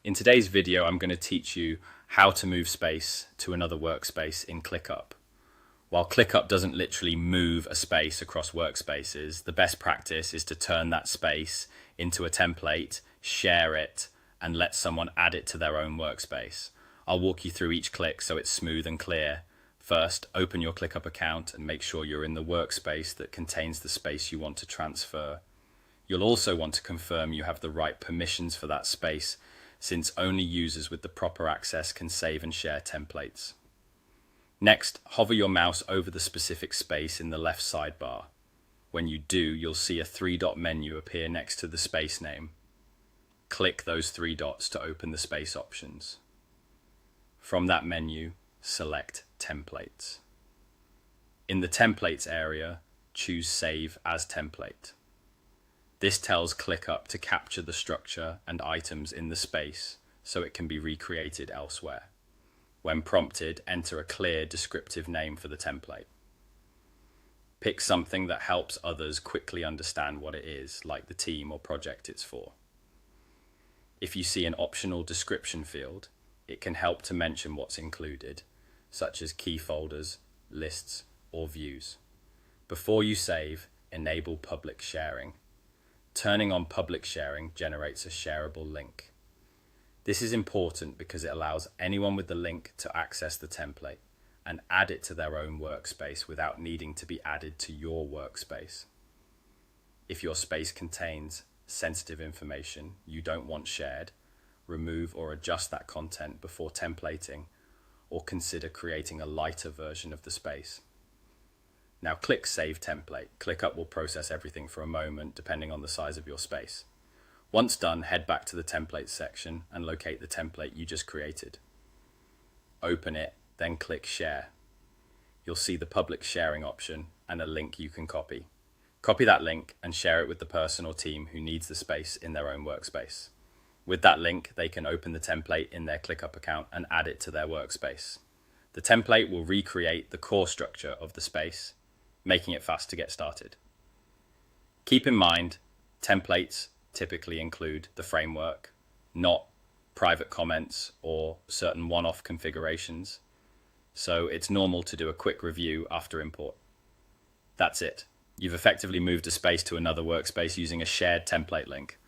In today's video, I'm going to teach you how to move space to another workspace in ClickUp. While ClickUp doesn't literally move a space across workspaces, the best practice is to turn that space into a template, share it, and let someone add it to their own workspace. I'll walk you through each click so it's smooth and clear. First, open your ClickUp account and make sure you're in the workspace that contains the space you want to transfer. You'll also want to confirm you have the right permissions for that space, since only users with the proper access can save and share templates. Next, hover your mouse over the specific space in the left sidebar. When you do, you'll see a three-dot menu appear next to the space name. Click those three dots to open the space options. From that menu, select Templates. In the Templates area, choose Save as Template. This tells ClickUp to capture the structure and items in the space so it can be recreated elsewhere. When prompted, enter a clear descriptive name for the template. Pick something that helps others quickly understand what it is, like the team or project it's for. If you see an optional description field, it can help to mention what's included, such as key folders, lists, or views. Before you save, enable public sharing. Turning on public sharing generates a shareable link. This is important because it allows anyone with the link to access the template and add it to their own workspace without needing to be added to your workspace. If your space contains sensitive information you don't want shared, remove or adjust that content before templating, or consider creating a lighter version of the space. Now click Save Template. ClickUp will process everything for a moment depending on the size of your space. Once done, head back to the Templates section and locate the template you just created. Open it, then click Share. You'll see the public sharing option and a link you can copy. Copy that link and share it with the person or team who needs the space in their own workspace. With that link, they can open the template in their ClickUp account and add it to their workspace. The template will recreate the core structure of the space, making it fast to get started. Keep in mind, templates typically include the framework, not private comments or certain one-off configurations, so it's normal to do a quick review after import. That's it. You've effectively moved a space to another workspace using a shared template link.